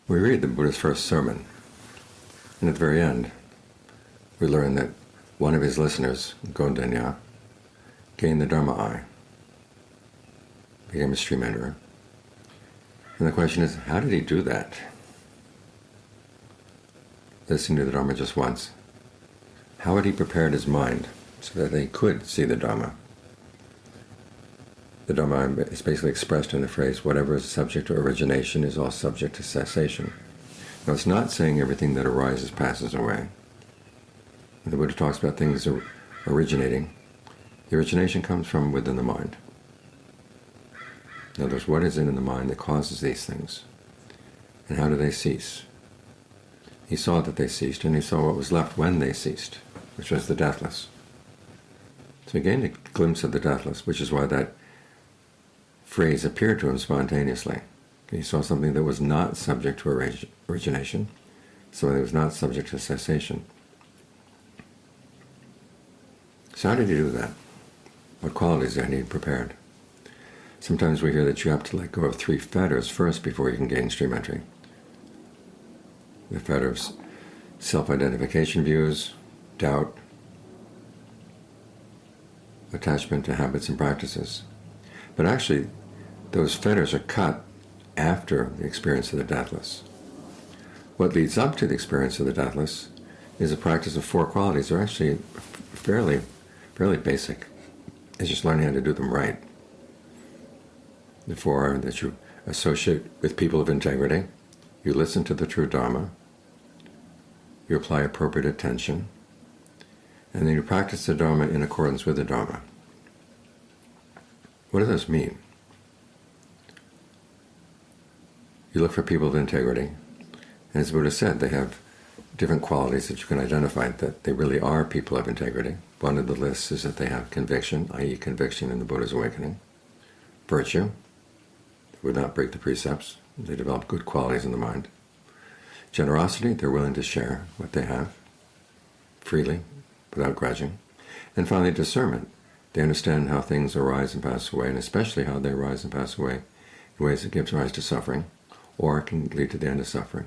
We read the Buddha's first sermon, and at the very end, we learn that one of his listeners, Gondanya, gained the Dharma eye, became a stream enterer. And the question is, how did he do that? Listening to the Dharma just once. How had he prepared his mind so that he could see the Dharma? The Dharma is basically expressed in the phrase, whatever is subject to origination is all subject to cessation. Now, it's not saying everything that arises passes away. When the Buddha talks about things originating, the origination comes from within the mind. In other words, what is in the mind that causes these things? And how do they cease? He saw that they ceased, and he saw what was left when they ceased, which was the deathless. So he gained a glimpse of the deathless, which is why that phrase appeared to him spontaneously. He saw something that was not subject to origination, something that was not subject to cessation. So how did he do that? What qualities did he need prepared? Sometimes we hear that you have to let go of 3 fetters first before you can gain stream entry. The fetter of self-identification views, doubt, attachment to habits and practices. But actually, those fetters are cut after the experience of the deathless. What leads up to the experience of the deathless is a practice of 4 qualities. They're actually fairly basic. It's just learning how to do them right. The 4 are that you associate with people of integrity, you listen to the true Dharma, you apply appropriate attention, and then you practice the Dharma in accordance with the Dharma. What does this mean? You look for people of integrity, and as Buddha said, they have different qualities that you can identify that they really are people of integrity. One of the lists is that they have conviction, i.e. conviction in the Buddha's awakening. Virtue, they would not break the precepts, they develop good qualities in the mind. Generosity, they're willing to share what they have, freely, without grudging. And finally, discernment. They understand how things arise and pass away, and especially how they arise and pass away in ways that gives rise to suffering, or can lead to the end of suffering.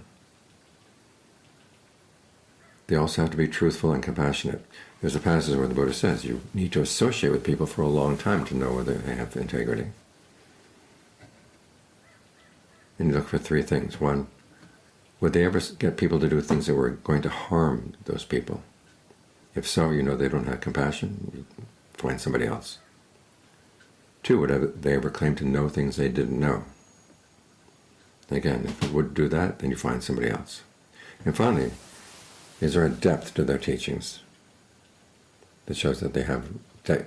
They also have to be truthful and compassionate. There's a passage where the Buddha says you need to associate with people for a long time to know whether they have integrity. And you look for 3 things. 1, would they ever get people to do things that were going to harm those people? If so, you know they don't have compassion, you find somebody else. 2, would they ever claim to know things they didn't know? Again, if they would do that, then you find somebody else. And finally, is there a depth to their teachings that shows that they have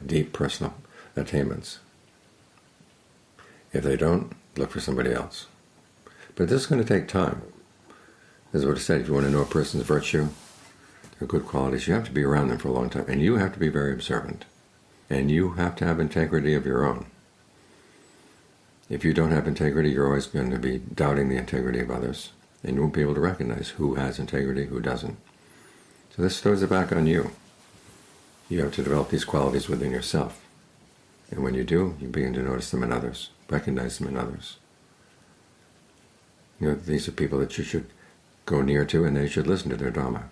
deep personal attainments? If they don't, look for somebody else. But this is going to take time. As I would have said, if you want to know a person's virtue, their good qualities, you have to be around them for a long time. And you have to be very observant. And you have to have integrity of your own. If you don't have integrity, you're always going to be doubting the integrity of others. And you won't be able to recognize who has integrity, who doesn't. So this throws it back on you. You have to develop these qualities within yourself. And when you do, you begin to notice them in others, recognize them in others. You know, these are people that you should go near to, and they should listen to their Dharma.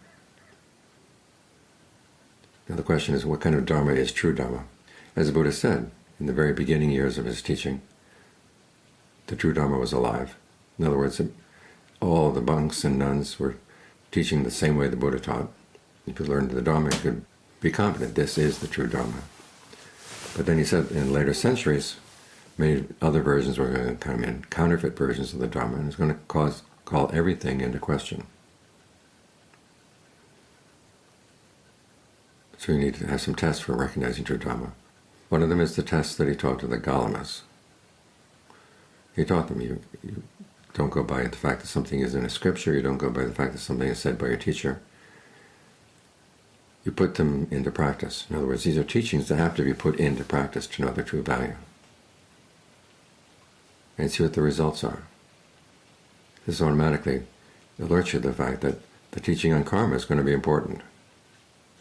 Now the question is, what kind of Dharma is true Dharma? As the Buddha said, in the very beginning years of his teaching, the true Dharma was alive. In other words, all the monks and nuns were teaching the same way the Buddha taught. If you learned the Dharma, you could be confident this is the true Dharma. But then he said in later centuries, many other versions were going to come in, counterfeit versions of the Dharma, and it's going to call everything into question. So you need to have some tests for recognizing true Dharma. One of them is the test that he taught to the Galamas. He taught them, you don't go by the fact that something is in a scripture, you don't go by the fact that something is said by your teacher. You put them into practice. In other words, these are teachings that have to be put into practice to know their true value. And see what the results are. This automatically alerts you to the fact that the teaching on karma is going to be important.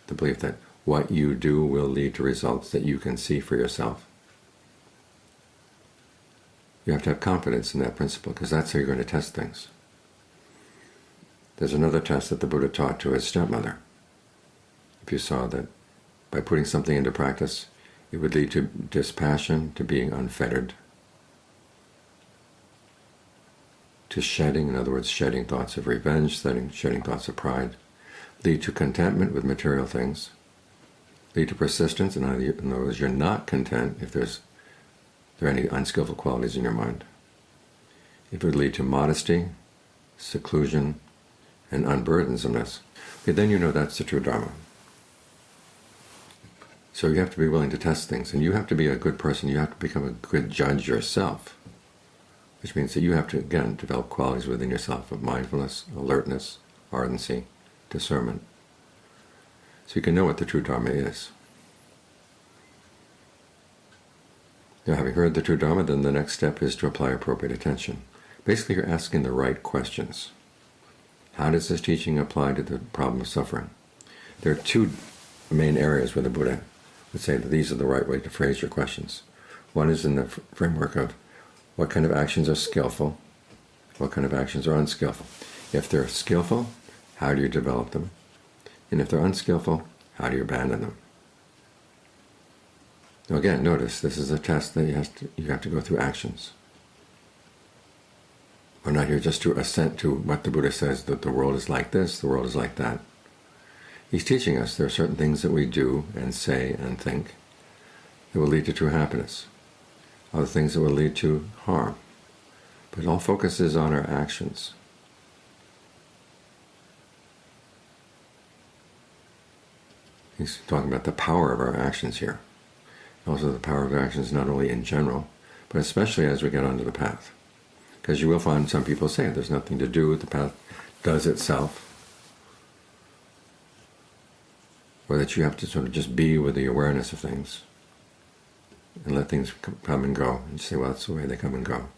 The belief that what you do will lead to results that you can see for yourself. You have to have confidence in that principle, because that's how you're going to test things. There's another test that the Buddha taught to his stepmother. If you saw that by putting something into practice, it would lead to dispassion, to being unfettered, to shedding, in other words, shedding thoughts of revenge, shedding thoughts of pride, lead to contentment with material things, lead to persistence, in other words, you're not content if there are any unskillful qualities in your mind. It would lead to modesty, seclusion, and unburdensomeness. Okay, then you know that's the true Dharma. So you have to be willing to test things, and you have to be a good person. You have to become a good judge yourself, which means that you have to, again, develop qualities within yourself of mindfulness, alertness, ardency, discernment, so you can know what the true Dharma is. Now, having heard the true Dharma, then the next step is to apply appropriate attention. Basically, you're asking the right questions. How does this teaching apply to the problem of suffering? There are two main areas where the Buddha would say that these are the right way to phrase your questions. One is in the framework of what kind of actions are skillful, what kind of actions are unskillful. If they're skillful, how do you develop them? And if they're unskillful, how do you abandon them? Now again, notice this is a test that you have to go through actions. We're not here just to assent to what the Buddha says, that the world is like this, the world is like that. He's teaching us there are certain things that we do and say and think that will lead to true happiness, other things that will lead to harm. But it all focuses on our actions. He's talking about the power of our actions here. Also the power of our actions not only in general, but especially as we get onto the path. Because you will find some people say there's nothing to do, the path does itself. Or that you have to sort of just be with the awareness of things and let things come and go. And you say, well, that's the way they come and go.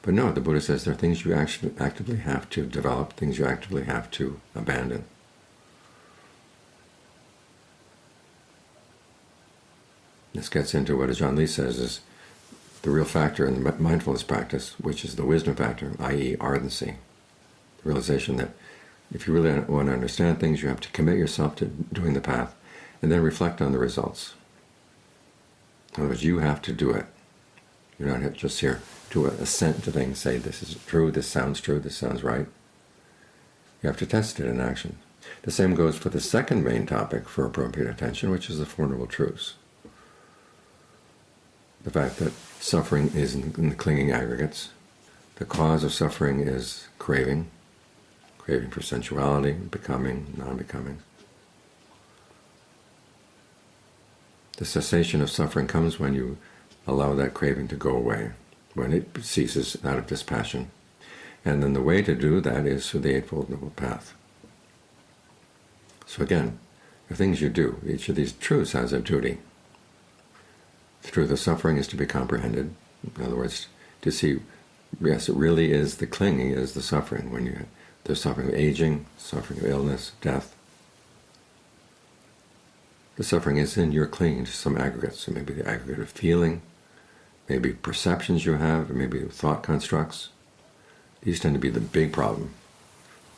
But no, the Buddha says there are things you actually actively have to develop, things you actively have to abandon. This gets into what Ajahn Lee says is the real factor in the mindfulness practice, which is the wisdom factor, i.e. ardency. The realization that if you really want to understand things, you have to commit yourself to doing the path and then reflect on the results. In other words, you have to do it. You're not just here to assent to things, say this is true, this sounds right. You have to test it in action. The same goes for the second main topic for appropriate attention, which is the Four Noble Truths. The fact that suffering is in the clinging aggregates. The cause of suffering is craving for sensuality, becoming, non-becoming. The cessation of suffering comes when you allow that craving to go away, when it ceases out of dispassion. And then the way to do that is through the Eightfold Noble Path. So again, the things you do, each of these truths has a duty. The truth of suffering is to be comprehended. In other words, to see, yes, it really is the clinging is the suffering. When there's suffering of aging, suffering of illness, death. The suffering is in your clinging to some aggregates. So maybe the aggregate of feeling, maybe perceptions you have, or maybe thought constructs. These tend to be the big problem.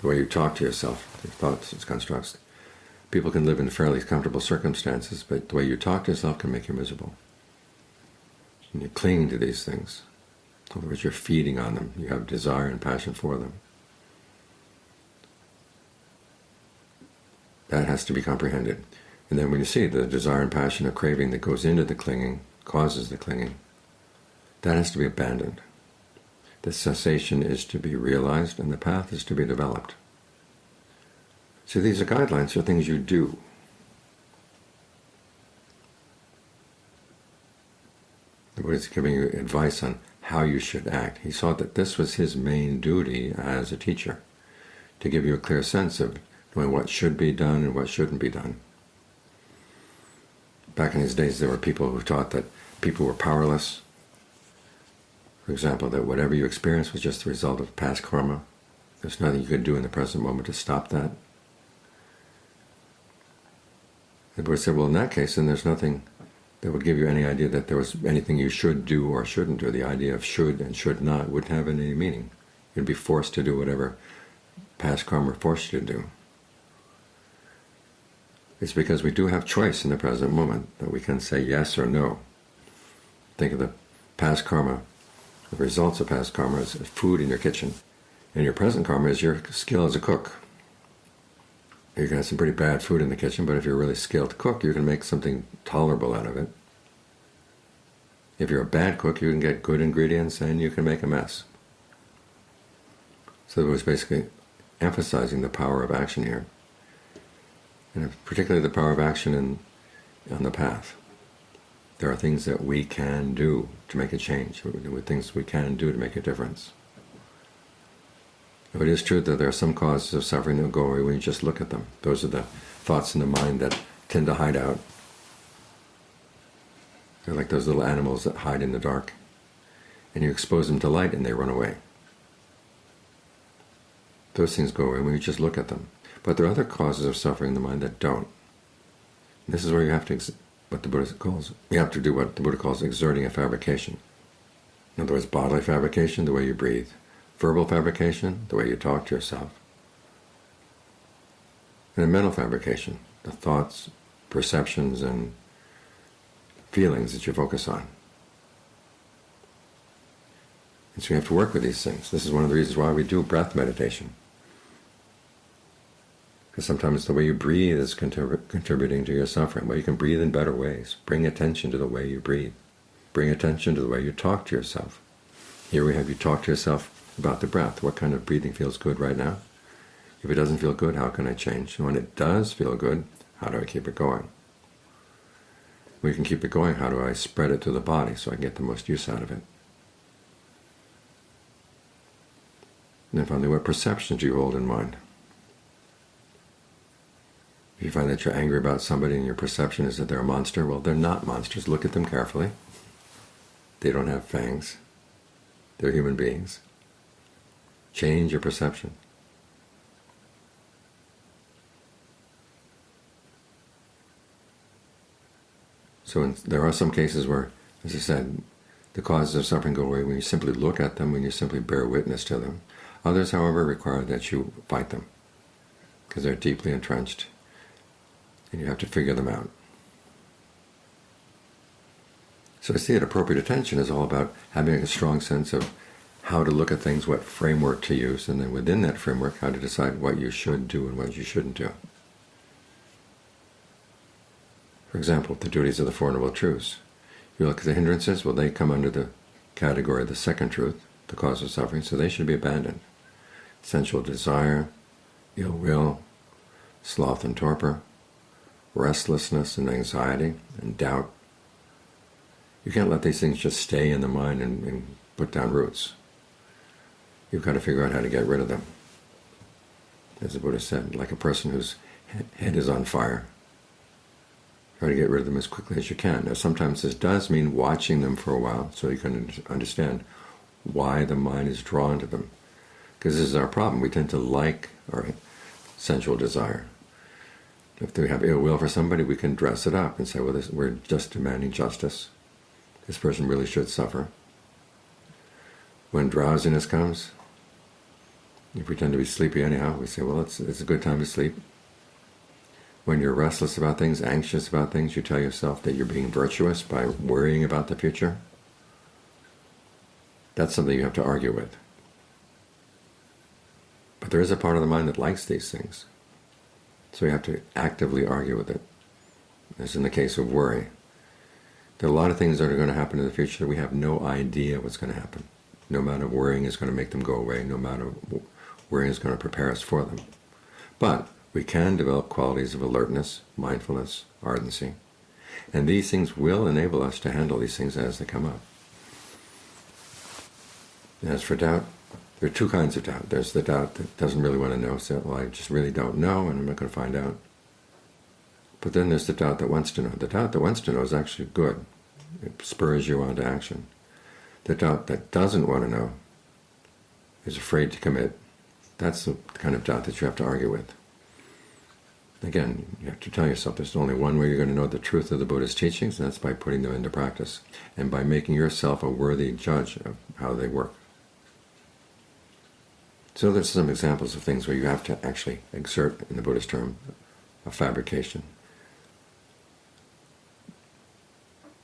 The way you talk to yourself, the thoughts and constructs. People can live in fairly comfortable circumstances, but the way you talk to yourself can make you miserable. And you're clinging to these things. In other words, you're feeding on them. You have desire and passion for them. That has to be comprehended. And then when you see the desire and passion of craving that goes into the clinging, causes the clinging, that has to be abandoned. The cessation is to be realized, and the path is to be developed. So these are guidelines for things you do. The Buddha is giving you advice on how you should act. He saw that this was his main duty as a teacher, to give you a clear sense of knowing what should be done and what shouldn't be done. Back in his days, there were people who taught that people were powerless. For example, that whatever you experienced was just the result of past karma. There's nothing you could do in the present moment to stop that. The Buddha said, well, in that case, then there's nothing that would give you any idea that there was anything you should do or shouldn't do. The idea of should and should not wouldn't have any meaning. You'd be forced to do whatever past karma forced you to do. It's because we do have choice in the present moment, that we can say yes or no. Think of the past karma, the results of past karma as food in your kitchen, and your present karma is your skill as a cook. You can have some pretty bad food in the kitchen, but if you're a really skilled cook, you can make something tolerable out of it. If you're a bad cook, you can get good ingredients and you can make a mess. So it was basically emphasizing the power of action here, and particularly the power of action on the path. There are things that we can do to make a change, things we can do to make a difference. It is true that there are some causes of suffering that go away when you just look at them. Those are the thoughts in the mind that tend to hide out. They're like those little animals that hide in the dark, and you expose them to light and they run away. Those things go away when you just look at them. But there are other causes of suffering in the mind that don't. And this is where you have to, you have to do what the Buddha calls exerting a fabrication. In other words, bodily fabrication, the way you breathe. Verbal fabrication, the way you talk to yourself. And a mental fabrication, the thoughts, perceptions, and feelings that you focus on. And so you have to work with these things. This is one of the reasons why we do breath meditation. Because sometimes the way you breathe is contributing to your suffering. Well, you can breathe in better ways. Bring attention to the way you breathe. Bring attention to the way you talk to yourself. Here we have you talk to yourself about the breath. What kind of breathing feels good right now? If it doesn't feel good, how can I change? And when it does feel good, how do I keep it going? When you can keep it going, how do I spread it to the body so I can get the most use out of it? And then finally, what perceptions do you hold in mind? If you find that you're angry about somebody and your perception is that they're a monster, well, they're not monsters. Look at them carefully. They don't have fangs. They're human beings. Change your perception. So there are some cases where, as I said, the causes of suffering go away when you simply look at them, when you simply bear witness to them. Others, however, require that you fight them, because they're deeply entrenched, and you have to figure them out. So I see that appropriate attention is all about having a strong sense of how to look at things, what framework to use, and then within that framework, how to decide what you should do and what you shouldn't do. For example, the duties of the Four Noble Truths. You look at the hindrances, well, they come under the category of the second truth, the cause of suffering, so they should be abandoned. Sensual desire, ill will, sloth and torpor, restlessness and anxiety and doubt. You can't let these things just stay in the mind and put down roots. You've got to figure out how to get rid of them. As the Buddha said, like a person whose head is on fire. Try to get rid of them as quickly as you can. Now sometimes this does mean watching them for a while so you can understand why the mind is drawn to them. Because this is our problem. We tend to like our sensual desire. If we have ill will for somebody, we can dress it up and say, well, we're just demanding justice. This person really should suffer. When drowsiness comes, you pretend to be sleepy anyhow. We say, well, it's a good time to sleep. When you're restless about things, anxious about things, you tell yourself that you're being virtuous by worrying about the future. That's something you have to argue with. But there is a part of the mind that likes these things. So you have to actively argue with it. As in the case of worry. There are a lot of things that are going to happen in the future that we have no idea what's going to happen. No amount of worrying is going to make them go away. No amount of worrying is going to prepare us for them. But we can develop qualities of alertness, mindfulness, ardency. And these things will enable us to handle these things as they come up. As for doubt, there are two kinds of doubt. There's the doubt that doesn't really want to know, so, well, I just really don't know, and I'm not going to find out. But then there's the doubt that wants to know. The doubt that wants to know is actually good. It spurs you on to action. The doubt that doesn't want to know, is afraid to commit, that's the kind of doubt that you have to argue with. Again, you have to tell yourself there's only one way you're going to know the truth of the Buddha's teachings, and that's by putting them into practice, and by making yourself a worthy judge of how they work. So there's some examples of things where you have to actually exert, in the Buddhist term, a fabrication.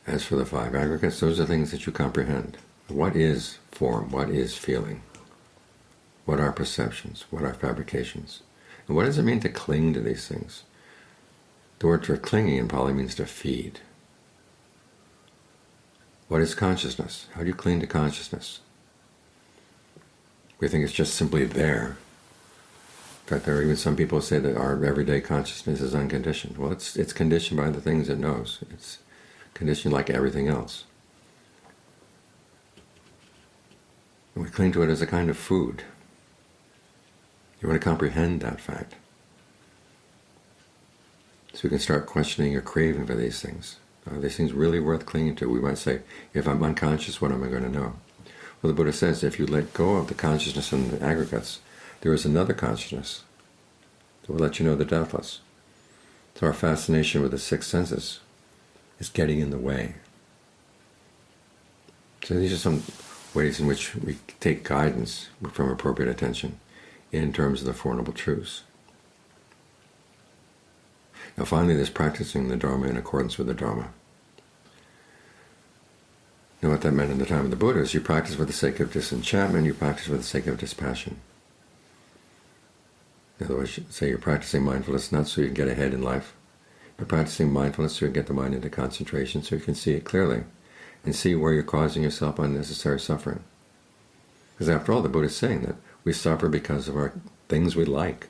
As for the 5 aggregates, those are things that you comprehend. What is form? What is feeling? What are perceptions? What are fabrications? And what does it mean to cling to these things? The word for clinging in Pali means to feed. What is consciousness? How do you cling to consciousness? We think it's just simply there. In fact, there are even some people who say that our everyday consciousness is unconditioned. Well, it's conditioned by the things it knows. It's conditioned like everything else. And we cling to it as a kind of food. You want to comprehend that fact. So you can start questioning your craving for these things. Are these things really worth clinging to? We might say, if I'm unconscious, what am I going to know? Well, the Buddha says, if you let go of the consciousness and the aggregates, there is another consciousness that will let you know the deathless. So our fascination with the 6 senses is getting in the way. So these are some ways in which we take guidance from appropriate attention in terms of the Four Noble Truths. Now finally, there's practicing the Dharma in accordance with the Dharma. Now what that meant in the time of the Buddha is you practice for the sake of disenchantment, you practice for the sake of dispassion. In other words, say you're practicing mindfulness not so you can get ahead in life. You're practicing mindfulness so you can get the mind into concentration, so you can see it clearly, and see where you're causing yourself unnecessary suffering. Because after all, the Buddha is saying that we suffer because of our things we like.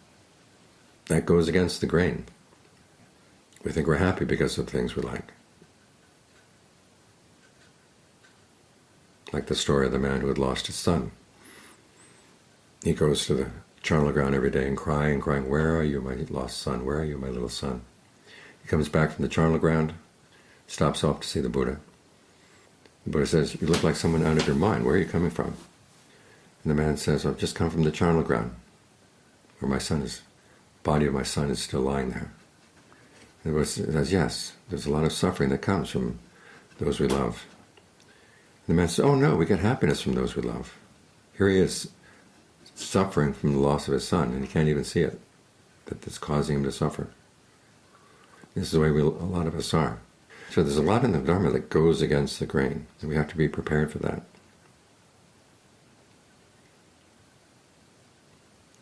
That goes against the grain. We think we're happy because of the things we like. Like the story of the man who had lost his son. He goes to the charnel ground every day and crying, "Where are you, my lost son? Where are you, my little son?" He comes back from the charnel ground, stops off to see the Buddha. The Buddha says, "You look like someone out of your mind. Where are you coming from?" And the man says, "I've just come from the charnel ground, where the body of my son is still lying there." And the Buddha says, "Yes, there's a lot of suffering that comes from those we love." And the man says, "Oh no, we get happiness from those we love." Here he is, suffering from the loss of his son, and he can't even see it, that it's causing him to suffer. This is the way a lot of us are. So there's a lot in the Dharma that goes against the grain, and we have to be prepared for that.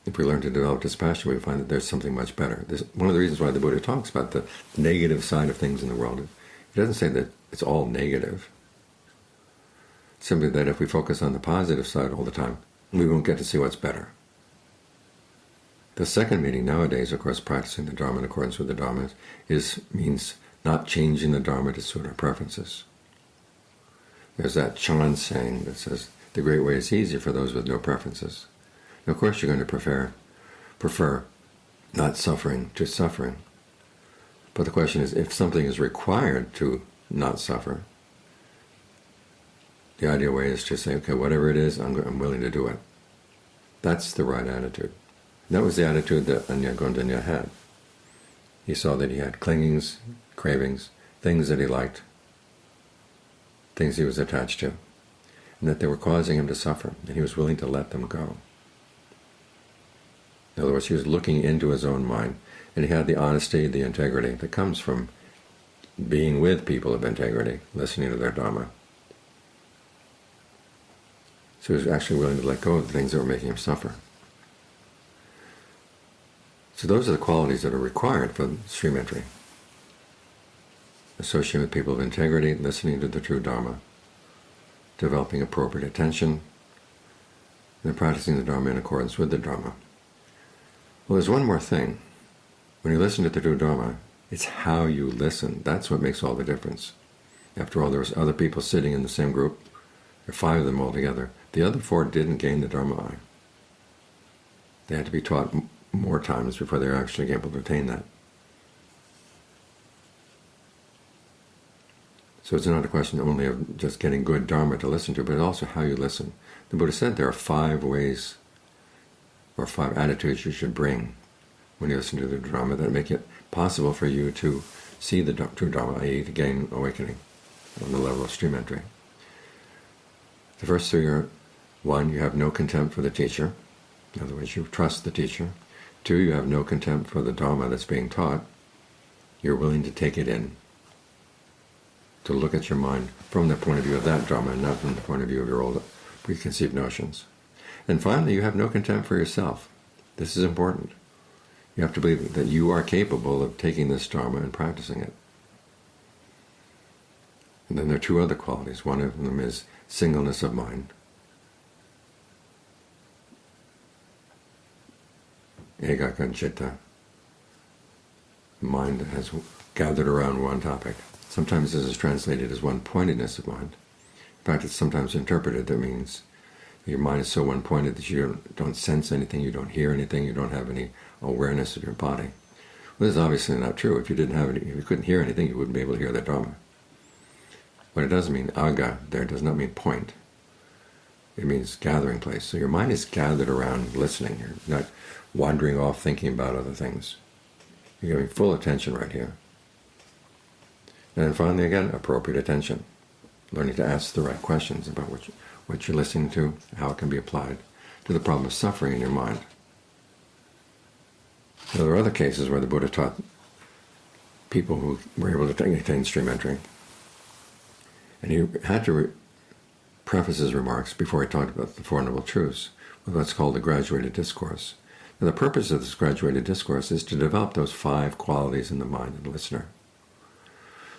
If we learn to develop dispassion, we find that there's something much better. One of the reasons why the Buddha talks about the negative side of things in the world. He doesn't say that it's all negative. Simply that if we focus on the positive side all the time, we won't get to see what's better. The second meaning nowadays, of course, practicing the Dharma in accordance with the Dharma means not changing the Dharma to suit our preferences. There's that Chan saying that says, "The great way is easier for those with no preferences." Now, of course, you're going to prefer not suffering to suffering. But the question is, if something is required to not suffer, the ideal way is to say, okay, whatever it is, I'm willing to do it. That's the right attitude. And that was the attitude that Anya Gondanya had. He saw that he had clingings, cravings, things that he liked, things he was attached to, and that they were causing him to suffer, and he was willing to let them go. In other words, he was looking into his own mind, and he had the honesty, the integrity that comes from being with people of integrity, listening to their Dhamma. So he was actually willing to let go of the things that were making him suffer. So those are the qualities that are required for stream entry. Associating with people of integrity, listening to the true Dharma, developing appropriate attention, and practicing the Dharma in accordance with the Dharma. Well, there's one more thing. When you listen to the true Dharma, it's how you listen. That's what makes all the difference. After all, there was other people sitting in the same group. There are 5 of them altogether. The other 4 didn't gain the Dharma eye. They had to be taught more times before they were actually able to attain that. So it's not a question only of just getting good Dharma to listen to, but also how you listen. The Buddha said there are 5 ways or 5 attitudes you should bring when you listen to the Dharma that make it possible for you to see the true Dharma, i.e. to gain awakening on the level of stream entry. The first 3 are, 1, you have no contempt for the teacher. In other words, you trust the teacher. 2, you have no contempt for the Dharma that's being taught. You're willing to take it in, to look at your mind from the point of view of that Dharma, and not from the point of view of your old preconceived notions. And finally, you have no contempt for yourself. This is important. You have to believe that you are capable of taking this Dharma and practicing it. And then there are 2 other qualities. One of them is singleness of mind. Ekakan citta. Mind that has gathered around one topic. Sometimes this is translated as one-pointedness of mind. In fact, it's sometimes interpreted that means your mind is so one-pointed that you don't sense anything, you don't hear anything, you don't have any awareness of your body. Well, this is obviously not true. If you couldn't hear anything, you wouldn't be able to hear the Dharma. What it does mean, aga, there does not mean point. It means gathering place. So your mind is gathered around listening. You're not wandering off thinking about other things. You're giving full attention right here. And then finally, again, appropriate attention. Learning to ask the right questions about what you're listening to, how it can be applied to the problem of suffering in your mind. Now, there are other cases where the Buddha taught people who were able to attain stream entry. And he had to preface his remarks before he talked about the Four Noble Truths with what's called the graduated discourse. Now, the purpose of this graduated discourse is to develop those 5 qualities in the mind of the listener.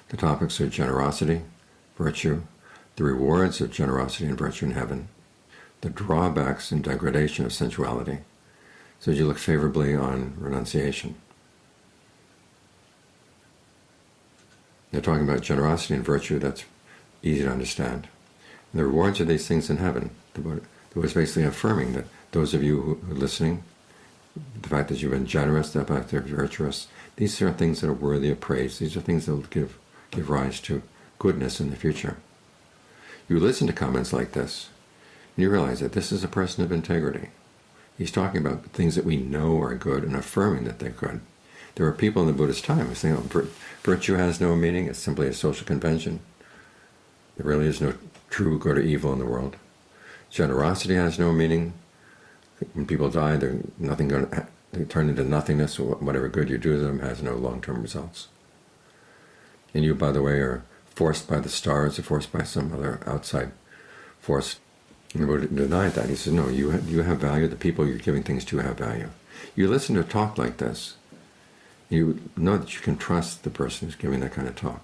The topics are generosity, virtue, the rewards of generosity and virtue in heaven, the drawbacks and degradation of sensuality, so you look favorably on renunciation. They're talking about generosity and virtue, that's easy to understand. And the rewards of these things in heaven. The Buddha was basically affirming that those of you who are listening, the fact that you've been generous, the fact that you're virtuous, these are things that are worthy of praise. These are things that will give rise to goodness in the future. You listen to comments like this, and you realize that this is a person of integrity. He's talking about things that we know are good and affirming that they're good. There were people in the Buddhist time who say, virtue has no meaning, it's simply a social convention. There really is no true good or evil in the world. Generosity has no meaning. When people die, they turn into nothingness, so whatever good you do to them has no long-term results. And you, by the way, are forced by the stars or forced by some other outside force. And the Buddha denied that. He says, no, you have value. The people you're giving things to have value. You listen to a talk like this, you know that you can trust the person who's giving that kind of talk.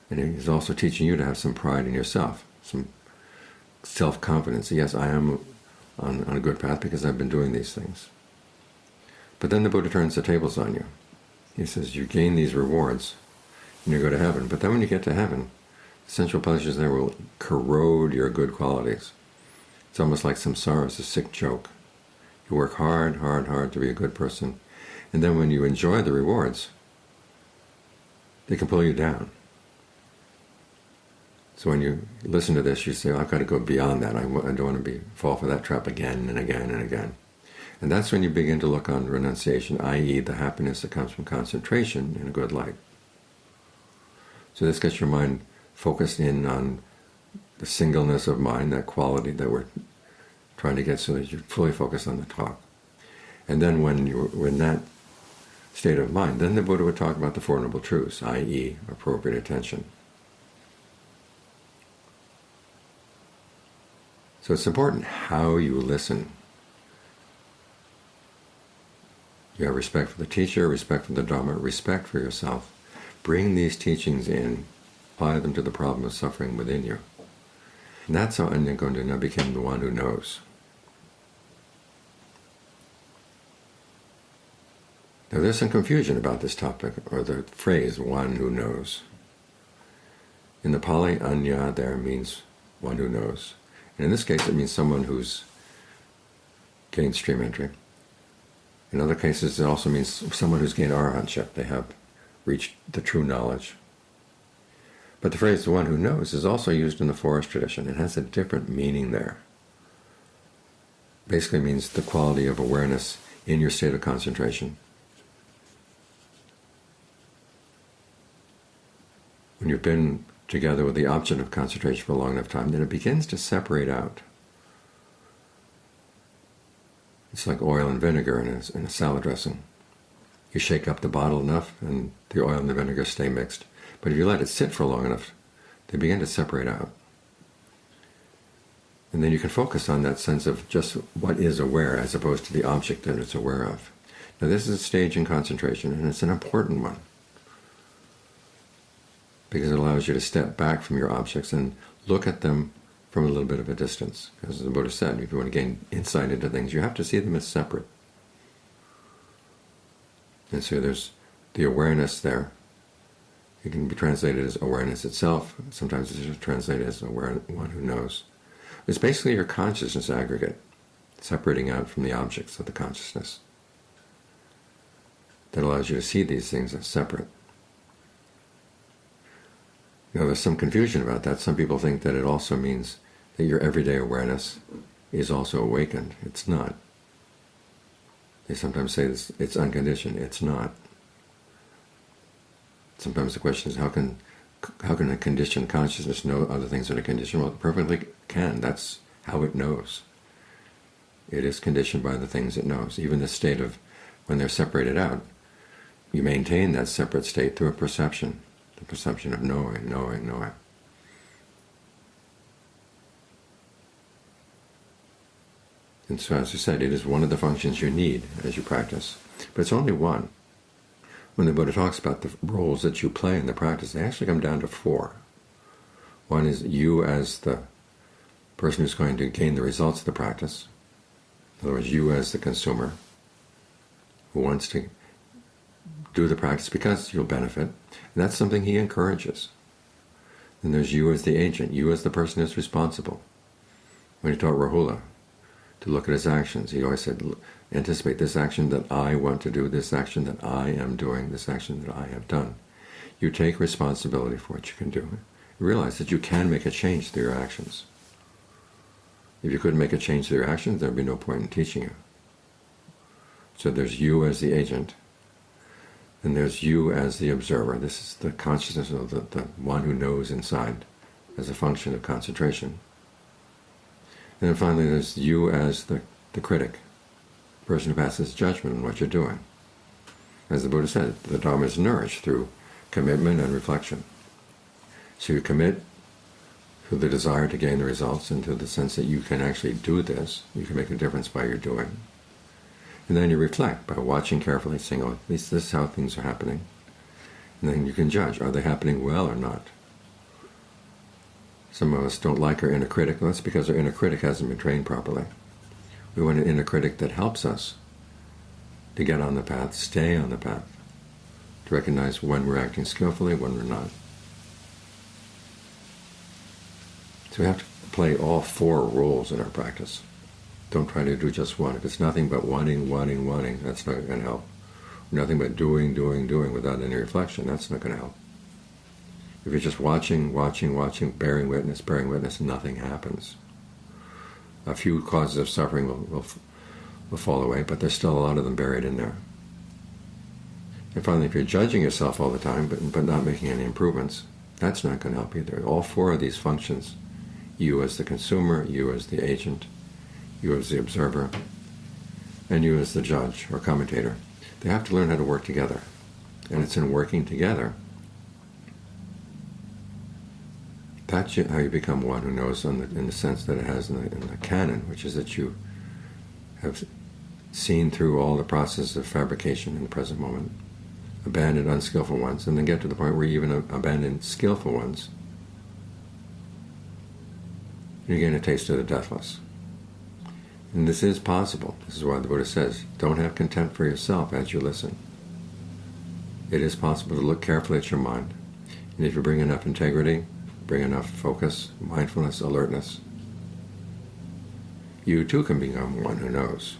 And he's also teaching you to have some pride in yourself, some self-confidence. Yes, I am on a good path because I've been doing these things. But then the Buddha turns the tables on you. He says, you gain these rewards and you go to heaven. But then when you get to heaven, sensual pleasures there will corrode your good qualities. It's almost like samsara is a sick joke. You work hard, hard, hard to be a good person. And then when you enjoy the rewards, they can pull you down. So when you listen to this, you say, I've got to go beyond that. I don't want to fall for that trap again and again and again. And that's when you begin to look on renunciation, i.e. the happiness that comes from concentration, in a good light. So this gets your mind focused in on the singleness of mind, that quality that we're trying to get so that you're fully focused on the talk. And then when you're in that state of mind, then the Buddha would talk about the Four Noble Truths, i.e. appropriate attention. So it's important how you listen. You have respect for the teacher, respect for the Dharma, respect for yourself. Bring these teachings in, apply them to the problem of suffering within you. And that's how Anyagondha now became the one who knows. Now there's some confusion about this topic, or the phrase, one who knows. In the Pali, Anya there means one who knows. And in this case it means someone who's gained stream entry. In other cases it also means someone who's gained arahantship. They have reached the true knowledge. But the phrase, the one who knows, is also used in the forest tradition. It has a different meaning there. Basically means the quality of awareness in your state of concentration. When you've been together with the object of concentration for a long enough time, then it begins to separate out. It's like oil and vinegar in a salad dressing. You shake up the bottle enough and the oil and the vinegar stay mixed. But if you let it sit for long enough, they begin to separate out. And then you can focus on that sense of just what is aware as opposed to the object that it's aware of. Now this is a stage in concentration, and it's an important one, because it allows you to step back from your objects and look at them from a little bit of a distance. As the Buddha said, if you want to gain insight into things, you have to see them as separate. And so there's the awareness there. It can be translated as awareness itself. Sometimes it's just translated as one who knows. It's basically your consciousness aggregate, separating out from the objects of the consciousness, that allows you to see these things as separate. There's some confusion about that. Some people think that it also means that your everyday awareness is also awakened. It's not. They sometimes say it's unconditioned. It's not. Sometimes the question is, how can a conditioned consciousness know other things that are conditioned? Well, it perfectly can. That's how it knows. It is conditioned by the things it knows. Even the state of when they're separated out, you maintain that separate state through a perception, the perception of knowing. And so, as I said, it is one of the functions you need as you practice. But it's only one. When the Buddha talks about the roles that you play in the practice, they actually come down to 4. One is you as the person who's going to gain the results of the practice. In other words, you as the consumer who wants to do the practice because you'll benefit. And that's something he encourages. Then there's you as the agent, you as the person who's responsible. When he taught Rahula to look at his actions, he always said, anticipate this action that I want to do, this action that I am doing, this action that I have done. You take responsibility for what you can do. You realize that you can make a change through your actions. If you couldn't make a change through your actions, there would be no point in teaching you. So there's you as the agent, and there's you as the observer. This is the consciousness of the one who knows inside as a function of concentration. And then finally there's you as the critic, the person who passes judgment on what you're doing. As the Buddha said, the Dharma is nourished through commitment and reflection. So you commit through the desire to gain the results and to the sense that you can actually do this, you can make a difference by your doing. And then you reflect by watching carefully, saying, oh, at least this is how things are happening. And then you can judge, are they happening well or not? Some of us don't like our inner critic. Well, that's because our inner critic hasn't been trained properly. We want an inner critic that helps us to get on the path, stay on the path, to recognize when we're acting skillfully, when we're not. So we have to play all 4 roles in our practice. Don't try to do just one. If it's nothing but wanting, that's not going to help. Nothing but doing without any reflection, that's not going to help. If you're just watching, bearing witness, nothing happens. A few causes of suffering will fall away, but there's still a lot of them buried in there. And finally, if you're judging yourself all the time, but not making any improvements, that's not going to help either. All 4 of these functions, you as the consumer, you as the agent, you as the observer, and you as the judge or commentator, they have to learn how to work together. And it's in working together that's how you become one who knows in the sense that it has in the canon, which is that you have seen through all the process of fabrication in the present moment, abandoned unskillful ones, and then get to the point where you even abandon skillful ones. You gain a taste of the deathless. And this is possible. This is why the Buddha says, don't have contempt for yourself as you listen. It is possible to look carefully at your mind. And if you bring enough integrity, bring enough focus, mindfulness, alertness, you too can become one who knows.